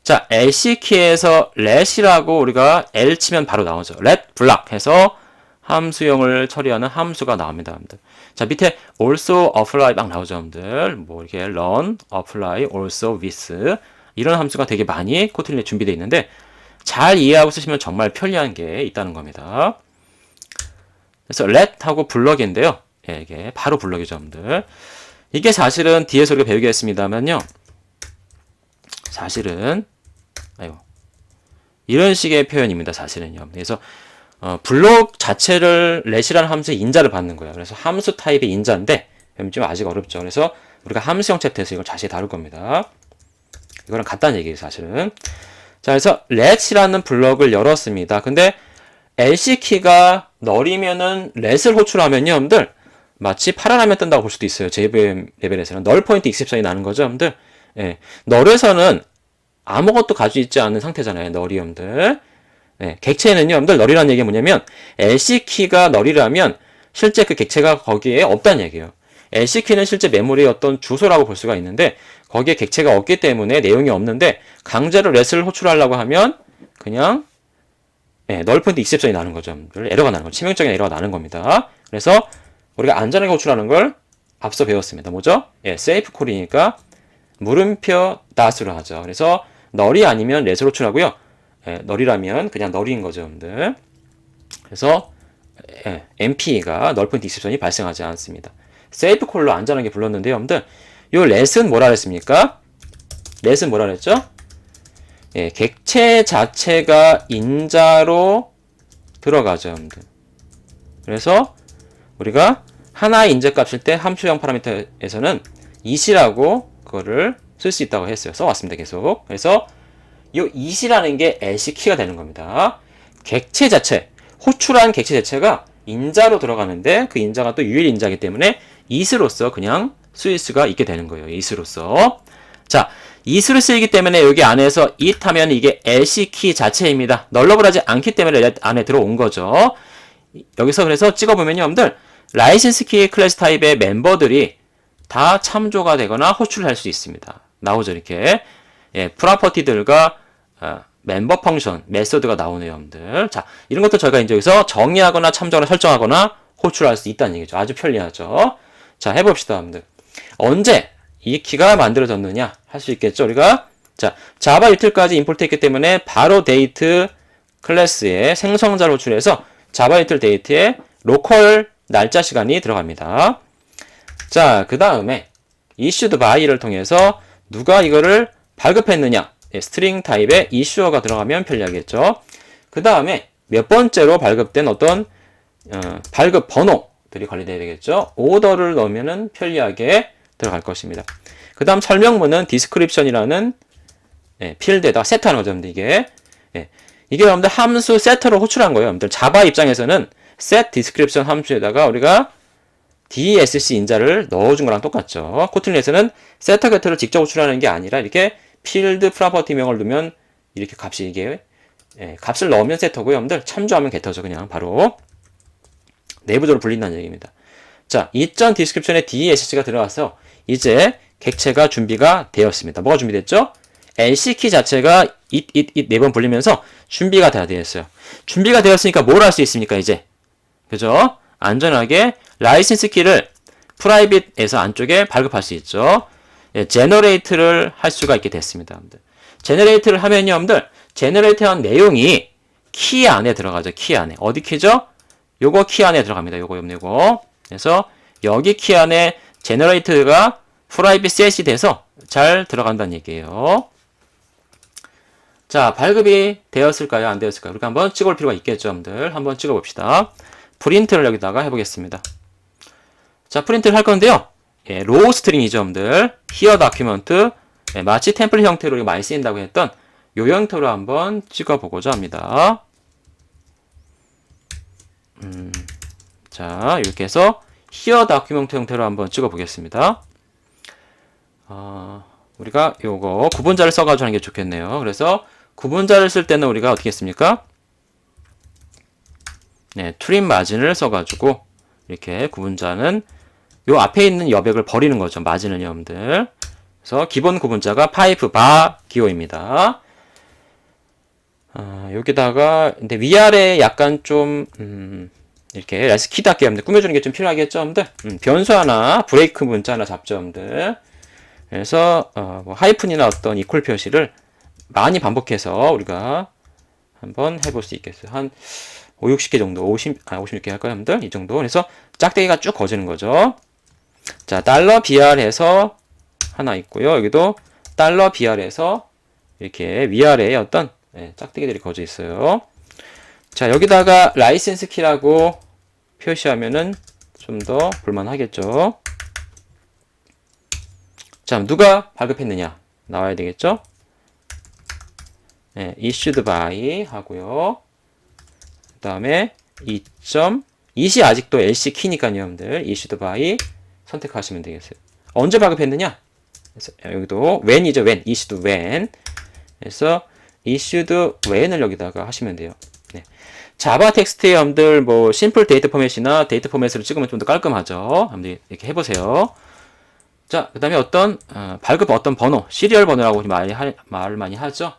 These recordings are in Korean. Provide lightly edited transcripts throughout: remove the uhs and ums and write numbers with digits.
자, LC키에서 let이라고 우리가 L 치면 바로 나오죠. let block 해서 함수형을 처리하는 함수가 나옵니다, 여러분들. 자, 밑에 also apply 막 나오죠, 여러분들. 뭐 이렇게 learn, apply, also with 이런 함수가 되게 많이 코틀린에 준비되어 있는데 잘 이해하고 쓰시면 정말 편리한 게 있다는 겁니다. 그래서 let하고 블럭인데요. 예, 이게 바로 블럭이죠, 여러분들. 이게 사실은 뒤에서 우리가 배우겠습니다만요. 사실은 이런 식의 표현입니다. 사실은요. 그래서 블록 자체를 let이라는 함수의 인자를 받는 거예요. 그래서 함수 타입의 인자인데 좀 아직 어렵죠. 그래서 우리가 함수형 챕터에서 이걸 자세히 다룰 겁니다. 이거랑 같다는 얘기예요, 사실은. 자, 그래서 let이라는 블럭을 열었습니다. 근데 LC키가 널이면은 let을 호출하면요, 여러분들 마치 파란 화면 뜬다고 볼 수도 있어요. JVM 레벨에서는 널 포인트 익셉션이 나는 거죠, 여러분들. 예. 널에서는 아무것도 가지고 있지 않은 상태잖아요, 널이 여러분들. 네, 객체는요, 여러분들 널이라는 얘기가 뭐냐면 LC키가 널이라면 실제 그 객체가 거기에 없다는 얘기예요. LC키는 실제 메모리의 어떤 주소라고 볼 수가 있는데 거기에 객체가 없기 때문에 내용이 없는데 강제로 let을 호출하려고 하면 그냥 널 포인트 익셉션이 나는 거죠. 에러가 나는 거죠. 치명적인 에러가 나는 겁니다. 그래서 우리가 안전하게 호출하는 걸 앞서 배웠습니다. 뭐죠? 세이프 콜이니까 물음표 닷으로 하죠. 그래서 널이 아니면 let을 호출하고요. 널이라면 그냥 널인 거죠, 여러분들. 그래서 MP가 널 포인트 익셉션이 발생하지 않습니다. 세이프 콜로 안전하게 불렀는데요, 여러분들. 요 let은 뭐라 그랬습니까? let은 뭐라 그랬죠? 객체 자체가 인자로 들어가죠, 여러분들. 그래서 우리가 하나의 인자값일 때 함수형 파라미터에서는 it이라고 그거를 쓸 수 있다고 했어요. 써왔습니다, 계속. 그래서 이 it이라는 게 LC키가 되는 겁니다. 객체 자체, 호출한 객체 자체가 인자로 들어가는데 그 인자가 또 유일 인자이기 때문에 it으로서 그냥 쓰일 수가 있게 되는 거예요. it으로서. 자, it으로 쓰이기 때문에 여기 안에서 it 하면 이게 LC키 자체입니다. 널러블하지 않기 때문에 let 안에 들어온 거죠. 여기서 그래서 찍어보면요, 여러분들 라이센스 키 클래스 타입의 멤버들이 다 참조가 되거나 호출할 수 있습니다. 나오죠, 이렇게. 프로퍼티들과 멤버 펑션, 메소드가 나오네요, 여러분들. 자, 이런 것도 저희가 이제 여기서 정의하거나 참조하거나 설정하거나 호출할 수 있다는 얘기죠. 아주 편리하죠. 자, 해봅시다, 여러분들. 언제 이 키가 만들어졌느냐 할 수 있겠죠, 우리가. 자, 자바 유틸까지 임포트 했기 때문에 바로 데이트 클래스에 생성자를 호출해서 자바 유틸 데이트에 로컬 날짜 시간이 들어갑니다. 자, 그 다음에 issued by를 통해서 누가 이거를 발급했느냐, 스트링 타입의 issuer가 들어가면 편리하겠죠. 그 다음에 몇 번째로 발급된 어떤 발급 번호들이 관리돼야 되겠죠. 오더를 넣으면은 편리하게 들어갈 것입니다. 그 다음 설명문은 description이라는 필드에다 세트하는 거죠. 이게 여러분들 함수 세트로 호출한 거예요. 여러분들 자바 입장에서는 set description 함수에다가 우리가 DSC 인자를 넣어준 거랑 똑같죠. 코틀린에서는 세터 게터를 직접 호출하는 게 아니라 이렇게 필드 프로퍼티명을 넣으면 이렇게 값이 이게 값을 넣으면 세터고요. 여러분들 참조하면 게터죠. 그냥 바로 내부적으로 불린다는 얘기입니다. 자, 이전 디스크립션에 DSC가 들어가서 이제 객체가 준비가 되었습니다. 뭐가 준비됐죠? LC키 자체가 it 4번 불리면서 준비가 다 되었어요. 준비가 되었으니까 뭘 할 수 있습니까, 이제? 그죠? 안전하게 라이센스 키를 프라이빗에서 안쪽에 발급할 수 있죠. 제너레이트를 할 수가 있게 됐습니다. 여러분들. 제너레이트를 하면요, 여러분들, 제너레이트한 내용이 키 안에 들어가죠. 키 안에. 어디 키죠? 요거 키 안에 들어갑니다. 요거. 그래서 여기 키 안에 제너레이트가 프라이빗 셋이 돼서 잘 들어간다는 얘기예요. 자, 발급이 되었을까요? 안 되었을까요? 우리가 한번 찍어볼 필요가 있겠죠, 여러분들. 한번 찍어봅시다. 프린트를 여기다가 해보겠습니다. 자, 프린트를 할 건데요. 로우 스트링이죠, 여러분들. here document. 마치 템플릿 형태로 많이 쓰인다고 했던 요 형태로 한번 찍어보고자 합니다. 자, 이렇게 해서 here document 형태로 한번 찍어보겠습니다. 우리가 요거 구분자를 써가지고 하는 게 좋겠네요. 그래서 구분자를 쓸 때는 우리가 어떻게 했습니까? 트림 마진을 써가지고 이렇게 구분자는 요 앞에 있는 여백을 버리는 거죠. 마진을 여러분들. 그래서 기본 구분자가 파이프 바 기호입니다. 여기다가 근데 위아래 약간 좀 이렇게 레스키답게 여러분들 꾸며주는 게 좀 필요하겠죠, 여러분들. 변수 하나, 브레이크 문자 하나 잡죠, 여러분들. 그래서 뭐 하이픈이나 어떤 이퀄 표시를 많이 반복해서 우리가 한번 해볼 수 있겠어요. 한 5, 60개 정도, 56개 할까요, 여러분들? 이 정도. 그래서 짝대기가 쭉 거지는 거죠. 자, $BR 해서 하나 있고요. 여기도 $BR 해서 이렇게 위아래에 어떤 짝대기들이 거져 있어요. 자, 여기다가 라이센스 키라고 표시하면은 좀 더 볼만하겠죠. 자, 누가 발급했느냐 나와야 되겠죠. issued by 하고요. 그 다음에 it이 아직도 LC 키니까요, 여러분들. issued by 선택하시면 되겠어요. 언제 발급했느냐? 그래서 여기도 when이죠, when. issued when. 그래서 issued when을 여기다가 하시면 돼요. 네. 자바 텍스트의 여러분들 뭐 심플 데이터 포맷이나 데이터 포맷으로 찍으면 좀 더 깔끔하죠. 여러분들 이렇게 해보세요. 자, 그 다음에 어떤 발급 어떤 번호, 시리얼 번호라고 말을 많이 하죠.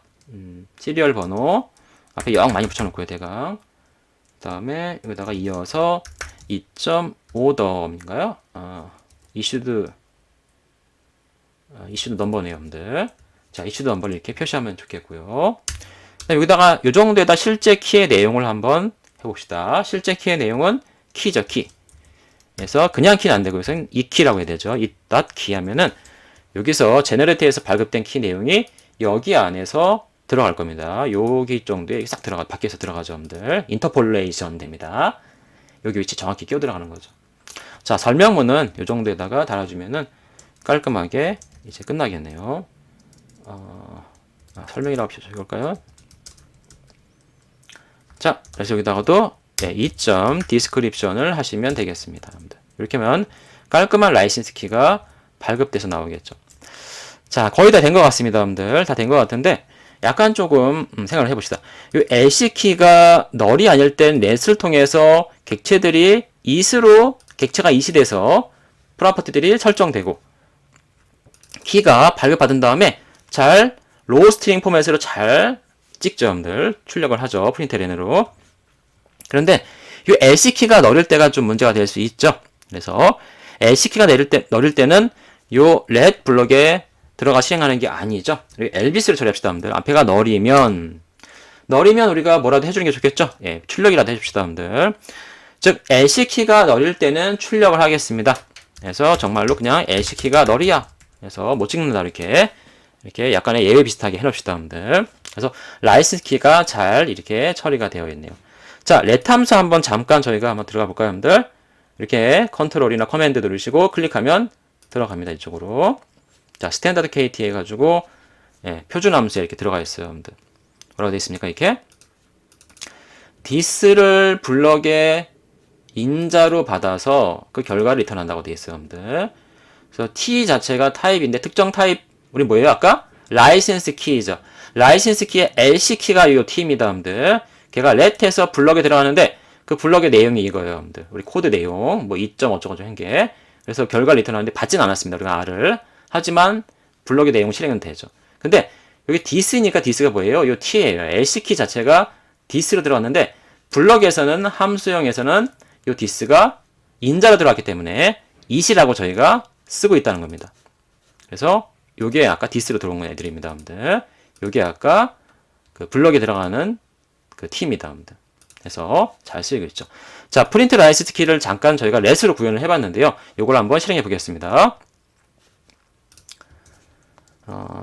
시리얼 번호 앞에 0 많이 붙여놓고요, 대강. 그 다음에 여기다가 이어서 2.5더인가요? issued 넘버네요, 여러분들. 자, issued 넘버를 이렇게 표시하면 좋겠고요. 여기다가 이 정도에다 실제 키의 내용을 한번 해봅시다. 실제 키의 내용은 키죠, 키. 그래서 그냥 키는 안 되고 여기서는 이 키라고 해야 되죠. 이 .key 하면은 여기서 제너레이트에서 발급된 키 내용이 여기 안에서 들어갈 겁니다. 여기 정도에 싹 밖에서 들어가죠, 여러분들. 인터폴레이션 됩니다. 여기 위치 정확히 끼워 들어가는 거죠. 자, 설명문은 이 정도에다가 달아주면은 깔끔하게 이제 끝나겠네요. 설명이라고 적을까요? 자, 그래서 여기다가도 2.description을 하시면 되겠습니다. 이렇게 하면 깔끔한 라이센스 키가 발급돼서 나오겠죠. 자, 거의 다 된 것 같습니다, 여러분들. 다 된 것 같은데 약간 조금 생각을 해봅시다. 이 LC 키가 널이 아닐 땐 넷을 통해서 객체들이 객체가 이시 돼서 프로퍼티들이 설정되고 키가 발급받은 다음에 잘 로우 스트링 포맷으로 잘 찍죠, 여러분들. 출력을 하죠, 프린트랜으로. 그런데 이 LC키가 너릴 때가 좀 문제가 될 수 있죠. 그래서 LC키가 너릴 때는 이 let 블럭에 들어가 실행하는 게 아니죠. LBS를 처리합시다, 여러분들. 앞에가 너리면 우리가 뭐라도 해주는 게 좋겠죠. 예, 출력이라도 해줍시다, 여러분들. 즉 LC키가 너릴 때는 출력을 하겠습니다. 그래서 정말로 그냥 LC키가 너리야. 그래서 못 찍는다, 이렇게 약간의 예외 비슷하게 해놓읍시다, 여러분들. 그래서 라이센스 키가 잘 이렇게 처리가 되어 있네요. 자, let 함수 한번 잠깐 저희가 한번 들어가 볼까요, 여러분들? 이렇게 컨트롤이나 커맨드 누르시고 클릭하면 들어갑니다, 이쪽으로. 자, 스탠다드 KT 해가지고 표준 함수에 이렇게 들어가 있어요, 여러분들. 뭐라고 되어 있습니까, 이렇게? this를 블럭에 인자로 받아서 그 결과를 리턴한다고 되어 있어요, 여러분들. 그래서 t 자체가 타입인데 특정 타입 우리 뭐예요, 아까? 라이센스 키죠. 라이센스 키의 LC 키가 이 t입니다, 여러분들. 걔가 let에서 블럭에 들어가는데 그 블럭의 내용이 이거예요, 여러분들. 우리 코드 내용 뭐 2. 어쩌고저쩌고 한 게. 그래서 결과를 리턴하는데 받진 않았습니다, 우리가 R을. 하지만 블럭의 내용 실행은 되죠. 근데 여기 this니까 this가 뭐예요? 이 t예요. LC 키 자체가 this로 들어갔는데 블럭에서는 함수형에서는 이 this가 인자로 들어갔기 때문에 it이라고 저희가 쓰고 있다는 겁니다. 그래서 요게 아까 this로 들어온 애들입니다, 여러분들. 요게 아까 그 블럭에 들어가는 그 t입니다, 여러분들. 그래서 잘 쓰이고 있죠. 자, 프린트 라이센스 키를 잠깐 저희가 let으로 구현을 해봤는데요. 요걸 한번 실행해 보겠습니다.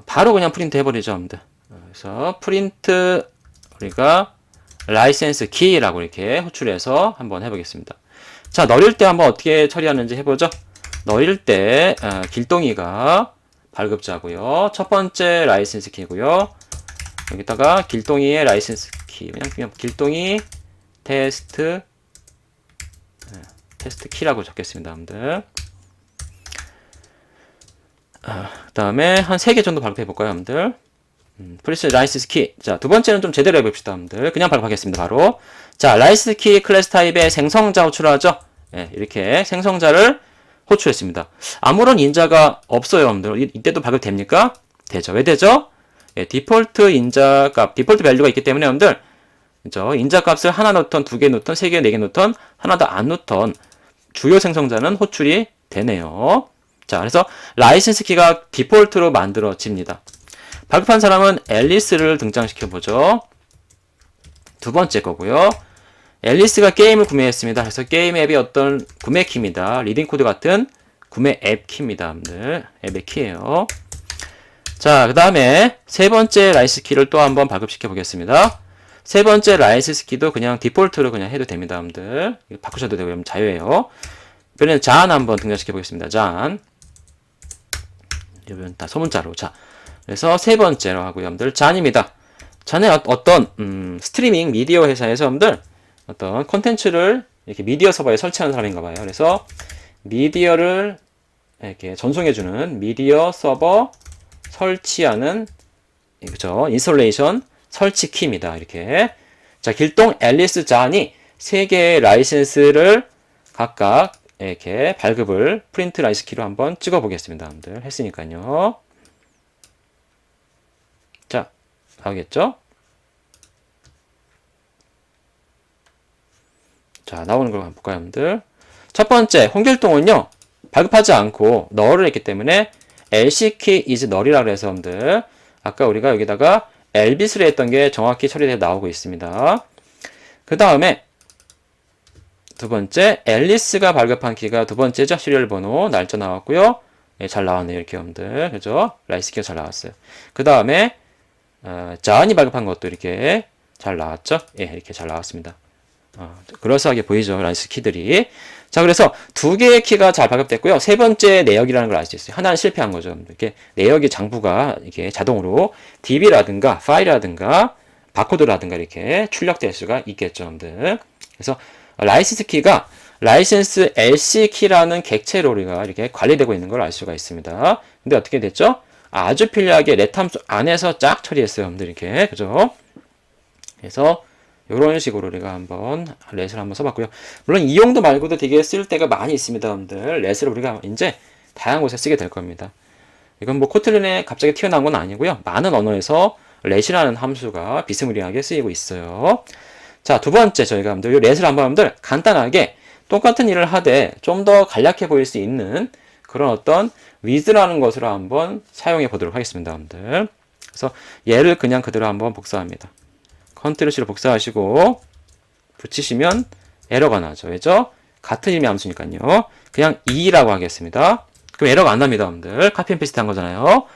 바로 그냥 프린트 해버리죠, 여러분들. 그래서 프린트 우리가 라이센스 키라고 이렇게 호출해서 한번 해보겠습니다. 자, 너릴 때 한번 어떻게 처리하는지 해보죠. 너릴 때 길동이가 발급자고요. 첫 번째 라이센스 키고요. 여기다가 길동이의 라이센스 키, 그냥 길동이 테스트 키라고 적겠습니다, 여러분들. 그 다음에 한 3개 정도 발급해 볼까요, 여러분들? 프리스 라이센스 키. 자, 두 번째는 좀 제대로 해봅시다, 여러분들. 그냥 발급하겠습니다, 바로. 자, 라이센스 키 클래스 타입의 생성자 호출하죠. 이렇게 생성자를 호출했습니다. 아무런 인자가 없어요, 여러분들. 이때도 발급됩니까? 되죠. 왜 되죠? 예, 디폴트 인자값, 디폴트 밸류가 있기 때문에 여러분들 그죠? 인자값을 하나 놓던, 두 개 놓던, 세 개, 네 개 놓던, 하나 더 안 놓던 주요 생성자는 호출이 되네요. 자, 그래서 라이센스 키가 디폴트로 만들어집니다. 발급한 사람은 앨리스를 등장시켜 보죠. 두 번째 거고요. 앨리스가 게임을 구매했습니다. 그래서 게임 앱이 어떤 구매 키입니다. 리딩 코드 같은 구매 앱 키입니다. 여러분들. 앱의 키예요. 자, 그 다음에 세 번째 라이센스 키를 또 한번 발급시켜 보겠습니다. 세 번째 라이센스 키도 그냥 디폴트로 그냥 해도 됩니다. 여러분들. 바꾸셔도 되고요. 자유예요. 이번에는 잔 한번 등장시켜 보겠습니다. 잔. 이번 다 소문자로. 자, 그래서 세 번째로 하고요. 여러분들. 잔입니다. 잔은 어떤 스트리밍 미디어 회사에서 여러분들 어떤 콘텐츠를 이렇게 미디어 서버에 설치하는 사람인가 봐요. 그래서 미디어를 이렇게 전송해주는 미디어 서버 설치하는 그죠? 인스톨레이션 설치 키입니다. 이렇게. 자, 길동 앨리스 잔이 세 개의 라이센스를 각각 이렇게 발급을 프린트 라이스 키로 한번 찍어 보겠습니다. 여러분들 했으니까요. 자, 나오겠죠? 자, 나오는 걸 한번 볼까요, 여러분들? 첫 번째, 홍길동은요, 발급하지 않고 널을 했기 때문에 LC키 is 널이라고 해서 여러분들, 아까 우리가 여기다가 엘빗을 했던 게 정확히 처리되어 나오고 있습니다. 그 다음에 두 번째, 앨리스가 발급한 키가 두 번째죠. 시리얼 번호, 날짜 나왔고요. 예, 잘 나왔네요. 이렇게 여러분들. 그죠? 라이스 키가 잘 나왔어요. 그 다음에, 자은이 발급한 것도 이렇게 잘 나왔죠? 예, 이렇게 잘 나왔습니다. 그럴싸하게 보이죠. 라이스 키들이. 자, 그래서 두 개의 키가 잘 발급됐고요. 세 번째 내역이라는 걸 알 수 있어요. 하나는 실패한 거죠. 이렇게 내역의 장부가 이렇게 자동으로 DB라든가 파일이라든가 바코드라든가 이렇게 출력될 수가 있겠죠. 여러분들. 그래서 라이센스 키가 라이센스 LC 키라는 객체로 우리가 이렇게 관리되고 있는 걸 알 수가 있습니다. 근데 어떻게 됐죠? 아주 편리하게 렛 함수 안에서 쫙 처리했어요. 여러분들 이렇게. 그죠? 그래서 이런 식으로 우리가 한번 렛을 한번 써봤고요. 물론 이 용도 말고도 되게 쓸 때가 많이 있습니다. 여러분들. 렛을 우리가 이제 다양한 곳에 쓰게 될 겁니다. 이건 뭐 코틀린에 갑자기 튀어나온 건 아니고요. 많은 언어에서 렛이라는 함수가 비스무리하게 쓰이고 있어요. 자, 두 번째 저희가 여러분들 이 렛을 한번 여러분들 간단하게 똑같은 일을 하되 좀 더 간략해 보일 수 있는 그런 어떤 with라는 것으로 한번 사용해 보도록 하겠습니다. 여러분들. 그래서 얘를 그냥 그대로 한번 복사합니다. 컨트롤 C로 복사하시고 붙이시면 에러가 나죠. 왜죠? 같은 의미 함수니까요. 그냥 2라고 하겠습니다. 그럼 에러가 안 납니다. 여러분들. 카피 앤 페이스트 한 거잖아요.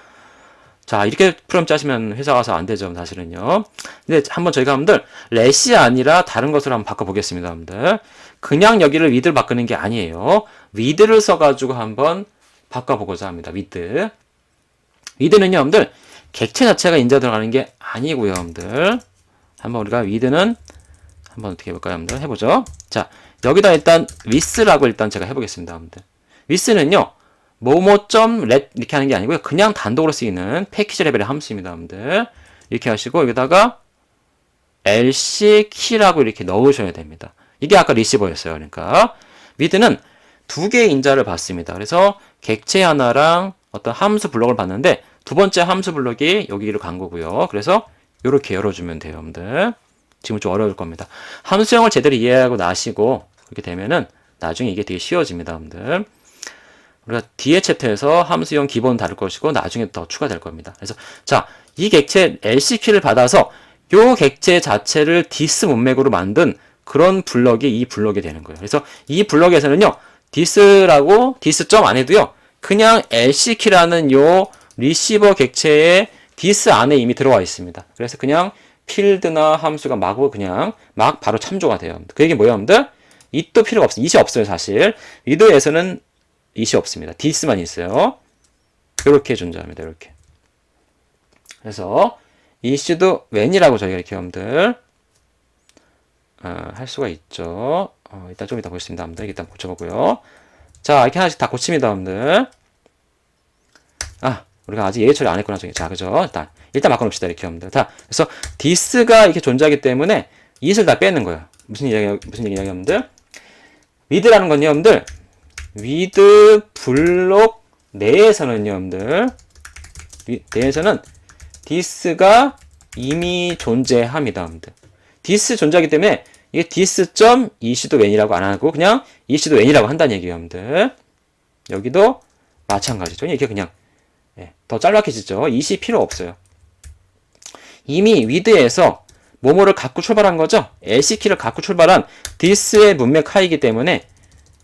자, 이렇게 프롬 짜시면 회사 가서 안 되죠. 사실은요. 근데 한번 저희가 여러분들 렛이 아니라 다른 것으로 한번 바꿔보겠습니다. 여러분들. 그냥 여기를 with를 바꾸는 게 아니에요. with를 써가지고 한번 바꿔보고자 합니다. with. with는요, 여러분들. 객체 자체가 인자 들어가는 게 아니고요, 여러분들. 한번 우리가 with는 한번 어떻게 해볼까요, 여러분들? 해보죠. 자, 여기다 일단 with라고 일단 제가 해보겠습니다, 여러분들. with는요, 뭐뭐.let 이렇게 하는 게 아니고요. 그냥 단독으로 쓰이는 패키지 레벨의 함수입니다, 여러분들. 이렇게 하시고 여기다가 lc 키라고 이렇게 넣으셔야 됩니다. 이게 아까 리시버였어요. 그러니까 with는 두 개의 인자를 받습니다. 그래서 객체 하나랑 어떤 함수 블록을 받는데 두 번째 함수 블록이 여기로 간 거고요. 그래서 이렇게 열어주면 돼요, 여러분들. 지금 좀 어려울 겁니다. 함수형을 제대로 이해하고 나시고 그렇게 되면은 나중에 이게 되게 쉬워집니다, 여러분들. 우리가 뒤에 챕터에서 함수형 기본 다룰 것이고 나중에 더 추가될 겁니다. 그래서 자, 이 객체 LC키를 받아서 요 객체 자체를 디스 문맥으로 만든 그런 블럭이 이 블럭이 되는 거예요. 그래서 이 블럭에서는요, 디스라고 디스.점 안 해도요, 그냥 LC키라는 요 리시버 객체의 디스 안에 이미 들어와 있습니다. 그래서 그냥 필드나 함수가 마구 그냥 막 바로 참조가 돼요. 그 얘기 뭐예요, 여러분들? it도 필요가 없어요. it이 없어요, 사실. with에서는 it이 없습니다. this만 있어요. 이렇게 존재합니다. 이렇게. 그래서 is도 when이라고 저희가 이렇게 여러분들 할 수가 있죠. 일단 좀 이따 보겠습니다. 여러분들 일단 고쳐보고요. 자, 이렇게 하나씩 다 고칩니다. 여러분들. 우리가 아직 예외 처리 안 했구나. 자, 그죠? 일단 바꿔놓읍시다. 이렇게 여러분들. 자, 그래서 this가 이렇게 존재하기 때문에 it을 다 빼는 거예요. 무슨 얘기냐, 여러분들? with라는 건요, 여러분들. with 블록 내에서는요, 여러분들. 내에서는 this가 이미 존재합니다. 여러분들. this 존재하기 때문에 이게 this.이시도 when이라고 안 하고 그냥 이시도 when이라고 한다는 얘기예요. 여러분들. 여기도 마찬가지죠. 이게 그냥 더 짤막해지죠. 이시 필요 없어요. 이미 with에서 뭐뭐를 갖고 출발한 거죠. LC키를 갖고 출발한 this의 문맥 하이기 때문에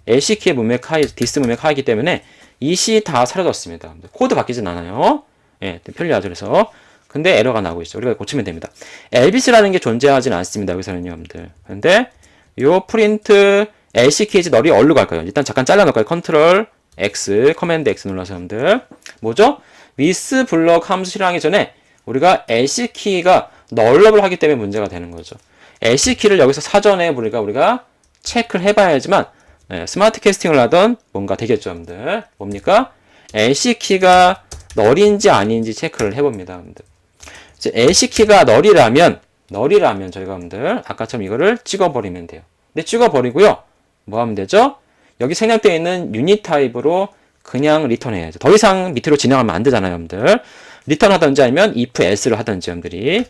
LC키의 문맥 하이, this 문맥 하이기 때문에 이시 다 사라졌습니다. 코드 바뀌진 않아요. 편리하죠. 그래서 근데 에러가 나오고 있죠. 우리가 고치면 됩니다. elvis라는 게 존재하진 않습니다. 여기서는요, 여러분들. 근데 요 프린트 LC키지 널이 어디로 갈까요? 일단 잠깐 잘라놓을까요? 컨트롤 X, 커맨드 X 눌러서 여러분들. 뭐죠? with 블럭 함수 실행하기 전에 우리가 LC키가 널러블 하기 때문에 문제가 되는 거죠. LC키를 여기서 사전에 우리가 체크를 해봐야지만 스마트 캐스팅을 하던 뭔가 되겠죠, 여러분들. 뭡니까? LC키가 널인지 아닌지 체크를 해봅니다, 여러분들. LC키가 널이라면 저희가 여러분들 아까처럼 이거를 찍어버리면 돼요. 근데 찍어버리고요. 뭐 하면 되죠? 여기 생략되어 있는 유닛 타입으로 그냥 리턴해야죠. 더 이상 밑으로 진행하면 안 되잖아요, 여러분들. 리턴 하든지 아니면 if else를 하든지 여러분들이.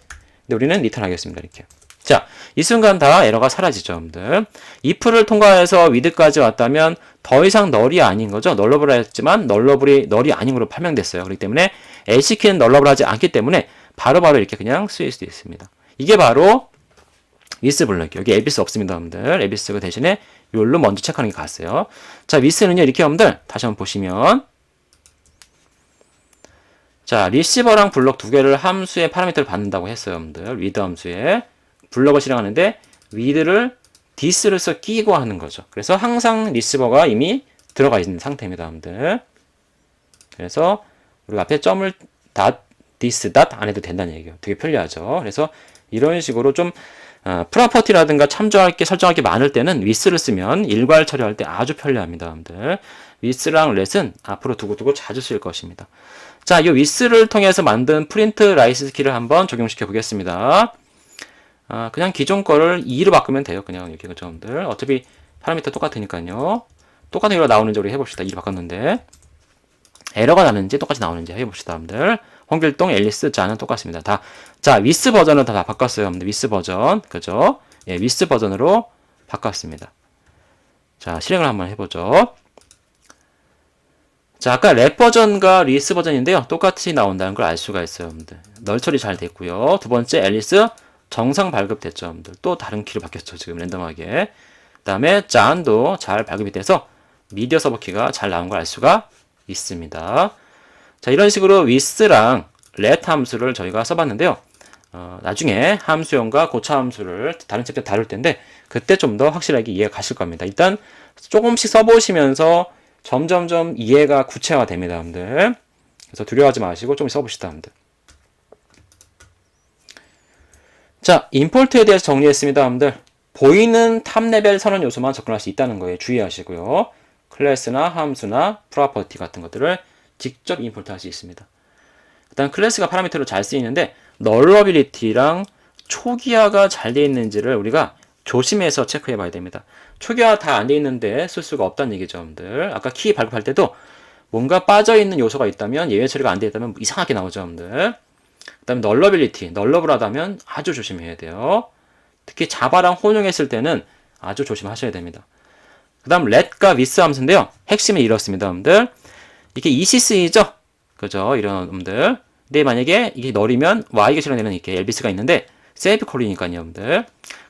근데 우리는 리턴 하겠습니다. 이렇게. 자, 이 순간 다 에러가 사라지죠, 여러분들. if를 통과해서 with까지 왔다면 더 이상 널이 아닌 거죠. 널러블 했지만 널러블이 널이 아닌 걸로 판명됐어요. 그렇기 때문에 LC키는 널러블 하지 않기 때문에 바로바로 이렇게 그냥 쓰일 수도 있습니다. 이게 바로 with 블럭이요. 여기 elvis 없습니다, 여러분들. elvis 그 대신에 요걸로 먼저 체크하는 게 같아요. 자, with는요, 이렇게 여러분들 다시 한번 보시면 자, 리시버랑 블럭 두 개를 함수의 파라미터를 받는다고 했어요, 여러분들. with 함수에 블럭을 실행하는데 with를 this를 써 끼고 하는 거죠. 그래서 항상 리시버가 이미 들어가 있는 상태입니다, 여러분들. 그래서 우리가 앞에 점을 this 안 해도 된다는 얘기예요. 되게 편리하죠. 그래서 이런 식으로 좀 프로퍼티라든가 참조할 게 설정할 게 많을 때는 with를 쓰면 일괄 처리할 때 아주 편리합니다, 여러분들. with랑 let은 앞으로 두고두고 자주 쓸 것입니다. 자, 이 with를 통해서 만든 프린트 라이스 키를 한번 적용시켜 보겠습니다. 그냥 기존 거를 2로 바꾸면 돼요. 그냥 이렇게 그죠, 여러분들. 어차피 파라미터 똑같으니까요. 똑같은 걸로 나오는지 우리 해봅시다. 2로 바꿨는데 에러가 나는지 똑같이 나오는지 해봅시다, 여러분들. 홍길동, 앨리스, 자는 똑같습니다. 다. 자, 위스 버전은 다 바꿨어요, 여러분들. 위스 버전. 그죠? 위스 버전으로 바꿨습니다. 자, 실행을 한번 해보죠. 자, 아까 랩 버전과 리스 버전인데요. 똑같이 나온다는 걸 알 수가 있어요, 여러분들. 널 처리 잘 됐고요. 두 번째, 앨리스 정상 발급됐죠, 여러분들. 또 다른 키로 바뀌었죠, 지금 랜덤하게. 그 다음에 잔도 잘 발급이 돼서 미디어 서버 키가 잘 나온 걸 알 수가 있습니다. 자, 이런 식으로 with랑 let 함수를 저희가 써봤는데요. 나중에 함수형과 고차 함수를 다른 챕터 다룰 텐데 그때 좀 더 확실하게 이해가 가실 겁니다. 일단 조금씩 써보시면서 점점점 이해가 구체화 됩니다, 여러분들. 그래서 두려워하지 마시고 좀 써봅시다, 여러분들. 자, 임포트에 대해서 정리했습니다, 여러분들. 보이는 탑 레벨 선언 요소만 접근할 수 있다는 거에 주의하시고요. 클래스나 함수나 프로퍼티 같은 것들을 직접 임포트 할 수 있습니다. 일단 클래스가 파라미터로 잘 쓰이는데 널러빌리티랑 초기화가 잘 되어 있는지를 우리가 조심해서 체크해 봐야 됩니다. 초기화 다 안 되어 있는데 쓸 수가 없다는 얘기죠, 여러분들. 아까 키 발급할 때도 뭔가 빠져있는 요소가 있다면, 예외 처리가 안 되어 있다면 이상하게 나오죠, 여러분들. 그 다음에 널러빌리티, 널러블하다면 아주 조심해야 돼요. 특히 자바랑 혼용했을 때는 아주 조심하셔야 됩니다. 그 다음 let과 with 함수인데요. 핵심은 이렇습니다, 여러분들. 이게 ECC죠? 그죠? 이런 여러분들. 근데 만약에 이게 널이면 y가 실행되는 이렇게 elvis가 있는데 세이프 콜이니까요, 여러분들.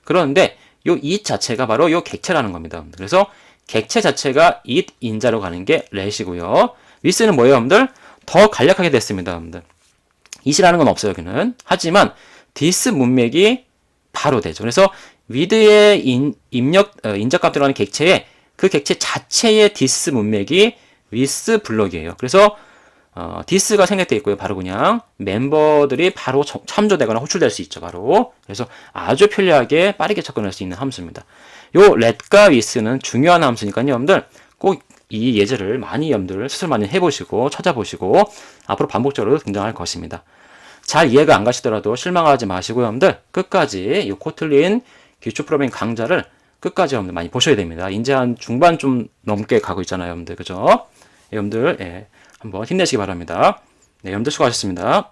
그런데 요 it 자체가 바로 요 객체라는 겁니다, 여러분들. 그래서 객체 자체가 it 인자로 가는 게 let이고요. with는 뭐예요, 여러분들? 더 간략하게 됐습니다, 여러분들. it이라는 건 없어요, 여기는. 하지만 this 문맥이 바로 되죠. 그래서 with의 인자값 들어가는 객체에 그 객체 자체의 this 문맥이 with 블럭이에요. 그래서 this가 생략되어 있고요. 바로 그냥 멤버들이 바로 참조되거나 호출될 수 있죠. 바로. 그래서 아주 편리하게 빠르게 접근할 수 있는 함수입니다. 요 let과 with는 중요한 함수니까요. 여러분들 꼭 이 예제를 많이 여러분들 스스로 많이 해보시고 찾아보시고 앞으로 반복적으로 등장할 것입니다. 잘 이해가 안 가시더라도 실망하지 마시고 여러분들 끝까지 이 코틀린 기초 프로그래밍 강좌를 끝까지 여러분들 많이 보셔야 됩니다. 이제 한 중반 좀 넘게 가고 있잖아요, 여러분들. 그죠? 여러분들, 한번 힘내시기 바랍니다. 네, 여러분들 수고하셨습니다.